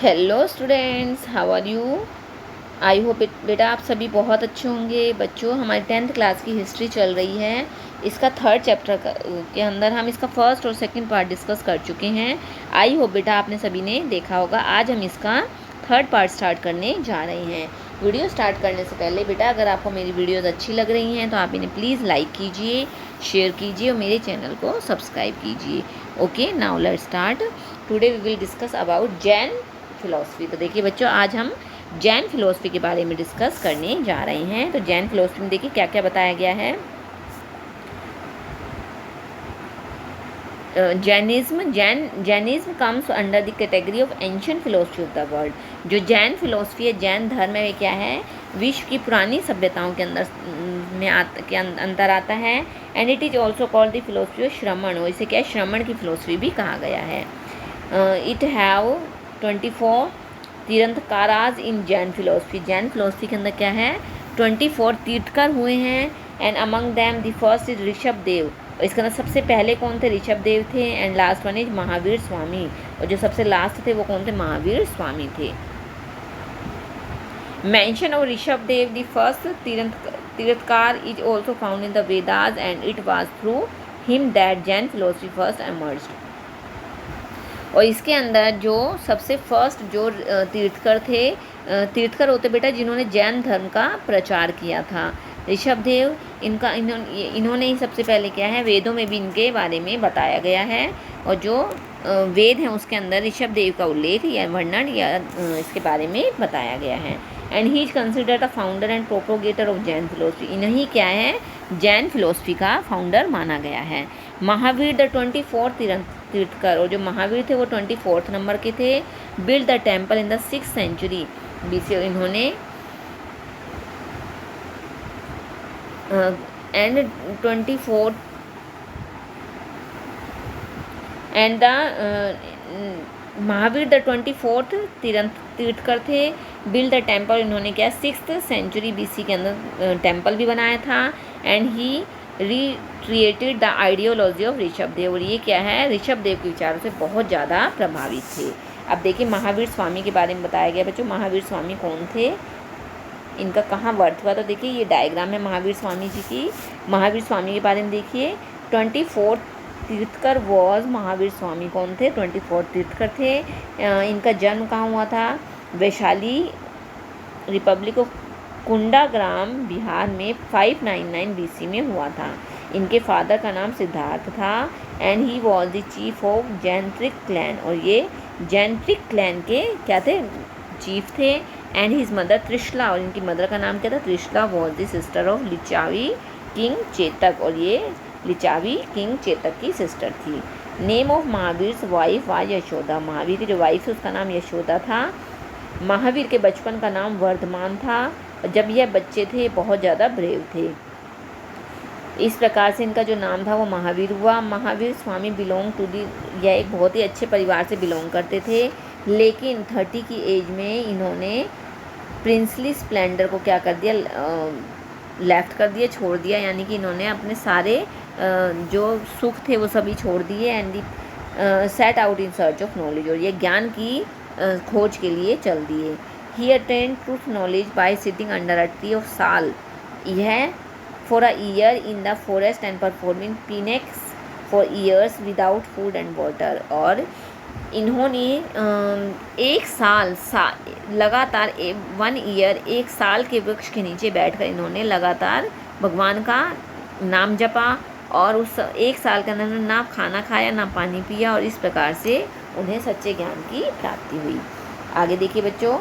Hello students, how are you. I hope बेटा आप सभी बहुत अच्छे होंगे। बच्चों, हमारी 10th क्लास की हिस्ट्री चल रही है। इसका 3rd चैप्टर के अंदर हम इसका फर्स्ट और सेकंड पार्ट डिस्कस कर चुके हैं। आई होप बेटा आपने सभी ने देखा होगा। आज हम इसका 3rd पार्ट स्टार्ट करने जा रहे हैं। वीडियो स्टार्ट करने से पहले बेटा, अगर आपको मेरी वीडियोज़ अच्छी लग रही हैं तो आप इन्हें प्लीज़ लाइक कीजिए, शेयर कीजिए और मेरे चैनल को सब्सक्राइब कीजिए। Okay, now let's start. Today we will discuss about Jain philosophy. तो देखिए बच्चों, आज हम जैन फिलॉसफी के बारे में डिस्कस करने जा रहे हैं। तो जैन फिलॉसफी में देखिए क्या क्या बताया गया है। Jainism comes under the category of ancient philosophy of the world. जो जैन फिलोसफी है, जैन धर्म है, क्या है? विश्व की पुरानी सभ्यताओं के अंतर आता है। And it is also called the philosophy of श्रमण, और इसे क्या है, श्रमण की फिलोसफी भी कहा गया है। It have 24 tirthankaras in Jain philosophy. Jain philosophy के अंदर क्या है, 24 तीर्थकर हुए हैं। And among them the first is Rishabh Dev, और इसके अंदर सबसे पहले कौन थे? ऋषभ देव थे। And last one is Mahavir Swami, और जो सबसे लास्ट थे वो कौन थे? महावीर स्वामी थे। Mention of Rishabh Dev the first tirthankar is also found in the Vedas, and it was through him that Jain philosophy first emerged. और इसके अंदर जो सबसे फर्स्ट जो तीर्थकर थे, तीर्थकर होते बेटा जिन्होंने जैन धर्म का प्रचार किया था। ऋषभ देव, इन्होंने ही सबसे पहले क्या है, वेदों में भी इनके बारे में बताया गया है। और जो वेद हैं उसके अंदर ऋषभ देव का उल्लेख या वर्णन या इसके बारे में बताया गया है। And he is considered the founder and propagator of Jain philosophy. इन्हीं क्या है, जैन फिलोसफी का फाउंडर माना गया है। महावीर द 24 तीर्थकर, और जो महावीर थे वो 24 नंबर के थे। Build the temple in the 6th century BC, और इन्होंने and 24 and the Mahavir the 24th tirthankar थे। बिल्ड द टेम्पल, इन्होंने क्या 6th सेंचुरी BC के अंदर टेम्पल भी बनाया था। And he recreated the ideology of Rishabh Dev, और ये क्या है, ऋषभ देव के विचारों से बहुत ज़्यादा प्रभावित थे। अब देखिए महावीर स्वामी के बारे में बताया गया बच्चों। महावीर स्वामी कौन थे, इनका कहाँ बर्थ हुआ? तो देखिए ये डायग्राम है महावीर स्वामी जी की। महावीर स्वामी के बारे में देखिए, 24 तीर्थकर वॉज महावीर स्वामी कौन थे? 24 तीर्थकर थे। इनका जन्म कहाँ हुआ था? वैशाली रिपब्लिक ऑफ कुंडाग्राम बिहार में 599 BC में हुआ था। इनके फादर का नाम सिद्धार्थ था। And he was the chief of Jnatrika clan, और ये जैनट्रिक क्लैन के क्या थे? चीफ थे। एंड हिज मदर त्रिशला, और इनकी मदर का नाम क्या था? Trishala was the sister of Lichchhavi king Chetak, और ये लिचावी किंग चेतक की सिस्टर थी। Name of Mahavir wife was Yashoda. Mahavir की जो वाइफ है उसका नाम यशोदा था। महावीर के बचपन का नाम वर्धमान था। जब यह बच्चे थे बहुत ज़्यादा ब्रेव थे। इस प्रकार से इनका जो नाम था वो महावीर हुआ। Mahavir Swami belong to the, यह एक बहुत ही अच्छे परिवार से बिलोंग करते थे। लेकिन 30 की एज में इन्होंने प्रिंसली स्प्लेंडर को क्या कर दिया, लेफ्ट कर दिया, छोड़ दिया। यानी कि इन्होंने अपने सारे जो सुख थे वो सभी छोड़ दिए। And he set out in search of knowledge, और ये ज्ञान की खोज के लिए चल दिए। He attained truth knowledge by sitting under a tree of sal यह for a year in the forest and performing penance for years without food and water. और इन्होंने एक साल लगातार 1 ईयर, एक साल के वृक्ष के नीचे बैठकर इन्होंने लगातार भगवान का नाम जपा। और उस एक साल के अंदर ना खाना खाया ना पानी पिया, और इस प्रकार से उन्हें सच्चे ज्ञान की प्राप्ति हुई। आगे देखिए बच्चों,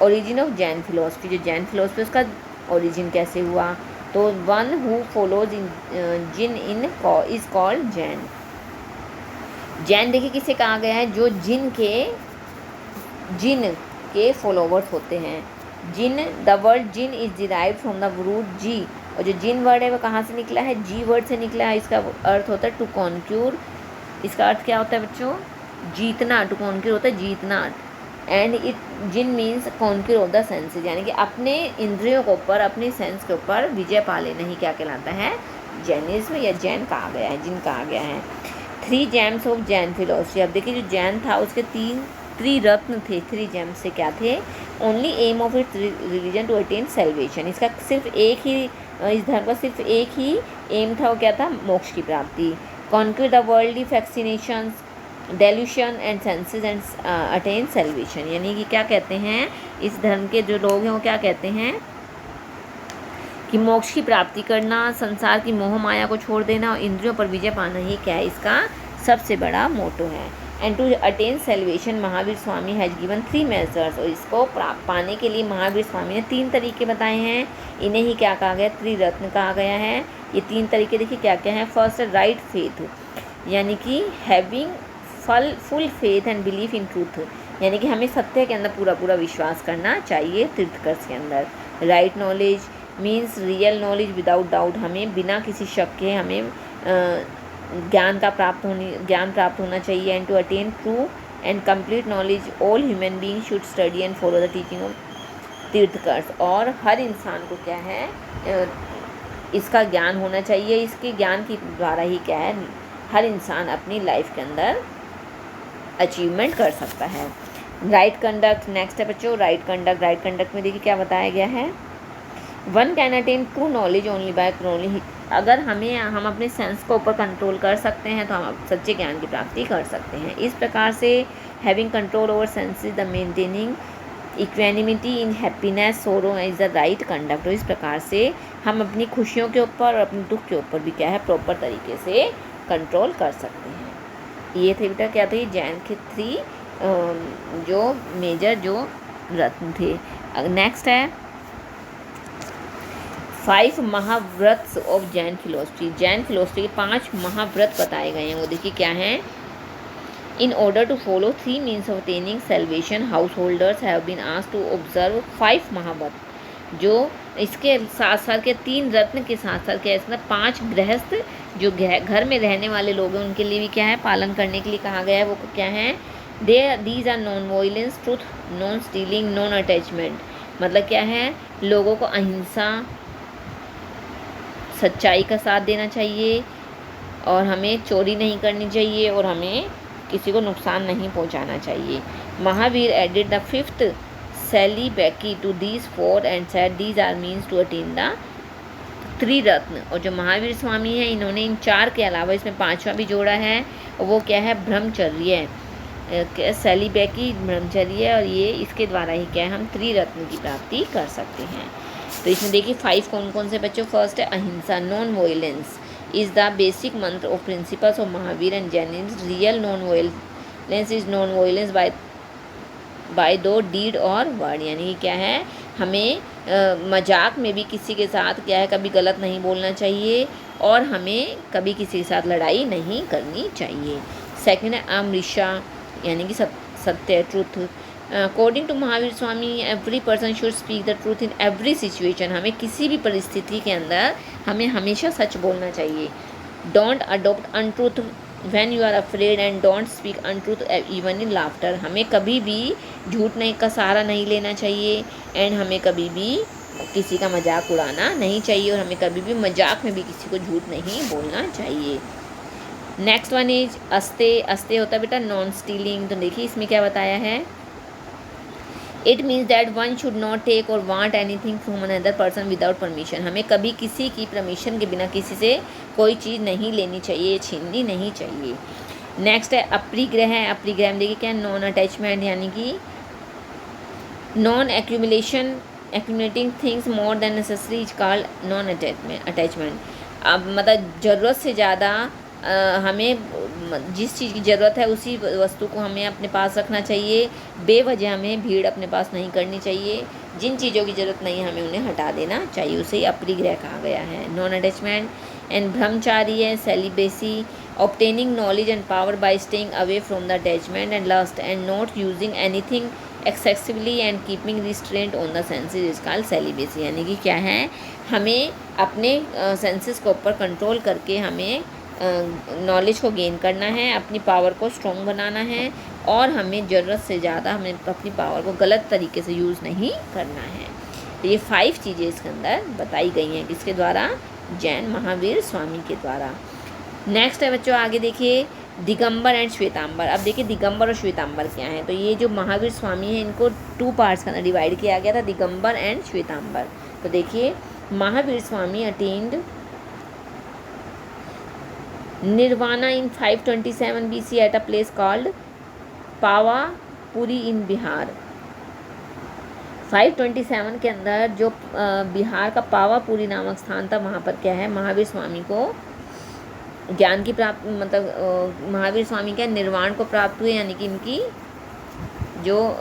ओरिजिन ऑफ जैन फिलोसफी। जो जैन फिलोसफी उसका ओरिजिन कैसे हुआ? तो one who follows in Jin in is called Jain. Jain देखिए किसे कहा गया है? जो जिन के फॉलोवर्स होते हैं। Jina, the word Jina is derived from the root ji, और जो जिन वर्ड है वो कहाँ से निकला है? जी वर्ड से निकला है। इसका अर्थ होता है टू कॉन्क्यूर। इसका अर्थ क्या होता है बच्चों? जीतना। टू कॉन्क्यूर होता है जीतना। And it Jin means conquer of the senses, यानी कि अपने इंद्रियों के ऊपर, अपने सेंस के ऊपर विजय पा लेना ही क्या कहलाता है? जैनिज्म या जैन कहा गया है, जिन कहा गया है। 3 जेम्स ऑफ जैन फिलोसफी। अब देखिए जो जैन था उसके 3 त्रिरत्न थे, 3 जेम्स से क्या थे, only aim of its religion to attain salvation, इसका सिर्फ एक ही, इस धर्म का सिर्फ एक ही एम था, वो क्या था, मोक्ष की प्राप्ति। Conquer the worldly fascinations, delusion and senses and attain salvation, यानी कि क्या कहते हैं, इस धर्म के जो लोग हैं वो क्या कहते हैं कि मोक्ष की प्राप्ति करना, संसार की मोह माया को छोड़ देना और इंद्रियों पर विजय पाना ही क्या है, इसका सबसे बड़ा मोटो है। And to attain salvation Mahavir Swami has given 3 measures, और इसको पाने के लिए महावीर स्वामी ने 3 तरीके बताए हैं, इन्हें ही क्या कहा गया, त्रिरत्न कहा गया है। ये 3 तरीके देखिए क्या क्या हैं। फर्स्ट है राइट फेथ, यानी कि having full faith and belief in truth, यानी कि हमें सत्य के अंदर पूरा पूरा विश्वास करना चाहिए तीर्थकर्ष के अंदर। Right knowledge means real knowledge without doubt, हमें बिना किसी शक के हमें ज्ञान प्राप्त होना चाहिए। And to attain true and complete knowledge all human being should study and follow the teaching of tirthankaras, और हर इंसान को क्या है, इसका ज्ञान होना चाहिए, इसके ज्ञान के द्वारा ही क्या है, हर इंसान अपनी लाइफ के अंदर अचीवमेंट कर सकता है। राइट कंडक्ट नेक्स्ट है बच्चों, राइट कंडक्ट में देखिए क्या बताया गया है, one can attain true knowledge only by controlling, अगर हम अपने सेंस को ऊपर कंट्रोल कर सकते हैं तो हम सच्चे ज्ञान की प्राप्ति कर सकते हैं। इस प्रकार से having control over senses the maintaining equanimity in happiness सोरो इज़ द राइट कंडक्ट, तो इस प्रकार से हम अपनी खुशियों के ऊपर और अपने दुख के ऊपर भी क्या है, प्रॉपर तरीके से कंट्रोल कर सकते हैं। ये थे बेटा क्या थे, जैन के 3 जो मेजर जो रत्न थे। नेक्स्ट है 5 महाव्रत of Jain philosophy, Jain philosophy के 5 महाव्रत बताए गए हैं, वो देखिए क्या हैं। In order to follow 3 means of attaining salvation house holders have been asked to observe 5 mahavrat, जो इसके साथ साथ के 3 रत्न के साथ साथ क्या है, इसमें 5 गृहस्थ जो घर में रहने वाले लोग हैं उनके लिए भी क्या है, पालन करने के लिए कहा गया है। वो क्या है, these are non violence, truth, non stealing, non attachment, मतलब क्या है, लोगों को अहिंसा, सच्चाई का साथ देना चाहिए, और हमें चोरी नहीं करनी चाहिए, और हमें किसी को नुकसान नहीं पहुंचाना चाहिए। Mahavir added the 5th celibacy to these 4 and said these are means to attain the triratna, और जो महावीर स्वामी हैं इन्होंने इन 4 के अलावा इसमें 5वां भी जोड़ा है, और वो क्या है, ब्रह्मचर्य, सेलिबेकी ब्रह्मचर्य, और ये इसके द्वारा ही क्या है, हम त्रिरत्न की प्राप्ति कर सकते हैं। तो इसमें देखिए 5 कौन कौन से बच्चों, फर्स्ट है ahimsa, non violence is the basic mantra of principles of Mahavir and Jainism, real non violence is non violence by thought deed और वर्ड, यानी क्या है, हमें मजाक में भी किसी के साथ क्या है, कभी गलत नहीं बोलना चाहिए, और हमें कभी किसी के साथ लड़ाई नहीं करनी चाहिए। सेकंड है अमृषा, यानी कि सत्य, truth. According to Mahavir Swami every person should speak the truth in every situation, हमें किसी भी परिस्थिति के अंदर हमें हमेशा सच बोलना चाहिए। Don't adopt untruth when you are afraid and don't speak untruth even in laughter, हमें कभी भी झूठ नहीं का सहारा नहीं लेना चाहिए, एंड हमें कभी भी किसी का मजाक उड़ाना नहीं चाहिए, और हमें कभी भी मजाक में भी किसी को झूठ नहीं बोलना चाहिए। नेक्स्ट वन इज अस्ते होता है बेटा नॉन स्टीलिंग, तो देखिए इसमें क्या बताया है, it means that one should not take और want anything from another person without permission, हमें कभी किसी की परमिशन के बिना किसी से कोई चीज़ नहीं लेनी चाहिए, छीननी नहीं चाहिए। नेक्स्ट है अपरिग्रह में देखिए क्या, नॉन अटैचमेंट, यानी कि non accumulating things more than necessary is called non attachment, अब मतलब ज़रूरत से ज़्यादा हमें जिस चीज़ की ज़रूरत है उसी वस्तु को हमें अपने पास रखना चाहिए, बेवजह हमें भीड़ अपने पास नहीं करनी चाहिए, जिन चीज़ों की ज़रूरत नहीं हमें उन्हें हटा देना चाहिए, उसे अपरिग्रह कहा गया है। Non attachment and brahmacharya celibacy, obtaining knowledge and power by staying away from the attachment and lust and not using anything excessively and keeping restraint on the senses is called celibacy, यानी कि क्या है, हमें अपने सेंसेस को ऊपर control करके हमें नॉलेज को गेन करना है, अपनी पावर को स्ट्रॉन्ग बनाना है, और हमें ज़रूरत से ज़्यादा हमें अपनी पावर को गलत तरीके से यूज़ नहीं करना है। तो ये 5 चीज़ें इसके अंदर बताई गई हैं, किसके द्वारा, जैन महावीर स्वामी के द्वारा। नेक्स्ट है बच्चों आगे देखिए दिगंबर एंड श्वेतांबर। अब देखिए दिगंबर और श्वेतांबर क्या है। तो ये जो महावीर स्वामी है इनको 2 पार्ट्स का डिवाइड किया गया था, दिगंबर एंड श्वेतांबर। तो देखिए Mahavir Swami attained nirvana in 527 BC at a place called Pawapuri in Bihar. 527 के अंदर जो बिहार का पावापुरी नामक स्थान था, वहाँ पर क्या है महावीर स्वामी को ज्ञान की प्राप्त, मतलब महावीर स्वामी क्या निर्वाण को प्राप्त हुए, यानी कि इनकी जो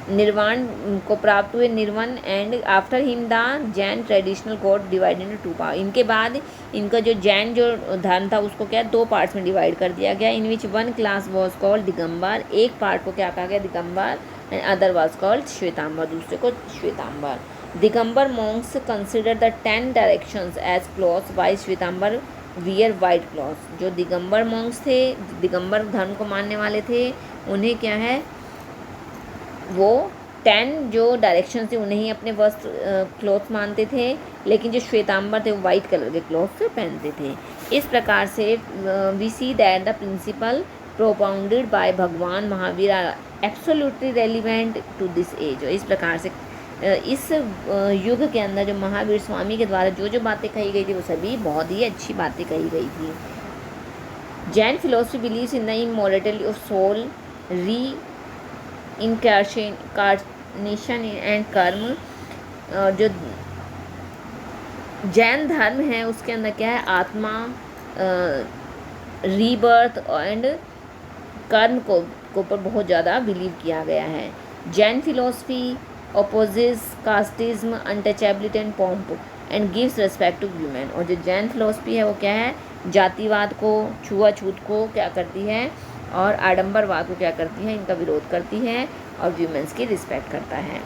निर्वाण को प्राप्त हुए, nirvana. And after him the Jain traditional got divided into 2 part. इनके बाद इनका जो जैन जो धर्म था उसको क्या 2 पार्ट्स में डिवाइड कर दिया गया, in which 1 class was called Digambar. एक पार्ट को क्या कहा गया Digambar, and other was called Shvetambar, दूसरे को Shvetambar. Digambar monks consider the 10 directions as clothes, while Shvetambar wear white clothes. जो दिगंबर मॉन्क्स थे, दिगंबर धर्म को मानने वाले थे, उन्हें क्या है वो 10 जो डायरेक्शन थे उन्हें ही अपने वस्त्र क्लॉथ मानते थे, लेकिन जो श्वेतांबर थे वो वाइट कलर के क्लॉथ्स पहनते थे। इस प्रकार से we see that the principle propounded by भगवान Mahavir are absolutely relevant to this age. इस प्रकार से इस युग के अंदर जो महावीर स्वामी के द्वारा जो जो बातें कही गई थी वो सभी बहुत ही अच्छी बातें कही गई थी। Jain philosophy believes in the immortality of soul, reincarnation and karma. जो जैन धर्म है उसके अंदर क्या है आत्मा, रीबर्थ एंड कर्म को पर बहुत ज़्यादा बिलीव किया गया है। Jain philosophy opposes casteism, untouchability and pomp and gives respect to human. और जो जैन फिलोसफी है वो क्या है जातिवाद को, छुआछूत को क्या करती है और आडंबरवाद को क्या करती है, इनका विरोध करती है और ह्यूमंस की रिस्पेक्ट करता है।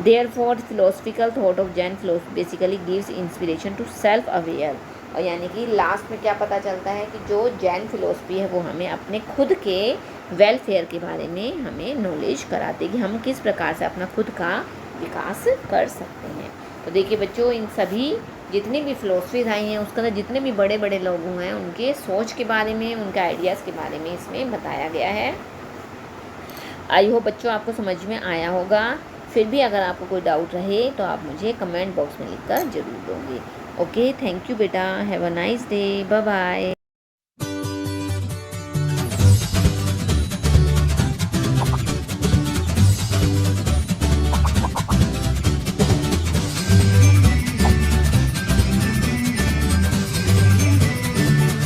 Therefore philosophical thought of Jain philosophy basically gives inspiration to self aware। और यानी कि लास्ट में क्या पता चलता है कि जो जैन फिलोसफी है वो हमें अपने खुद के वेलफेयर के बारे में हमें नॉलेज कराती है कि हम किस प्रकार से अपना खुद का विकास कर सकते हैं। तो देखिए बच्चों इन सभी जितनी भी फिलोसफीज आई हैं उसके अंदर जितने भी बड़े बड़े लोग हुए हैं उनके सोच के बारे में, उनके आइडियाज़ के बारे में इसमें बताया गया है। आई होप बच्चों आपको समझ में आया होगा। फिर भी अगर आपको कोई डाउट रहे तो आप मुझे कमेंट बॉक्स में लिखकर ज़रूर दोगे। ओके, थैंक यू बेटा, have a nice day, bye bye.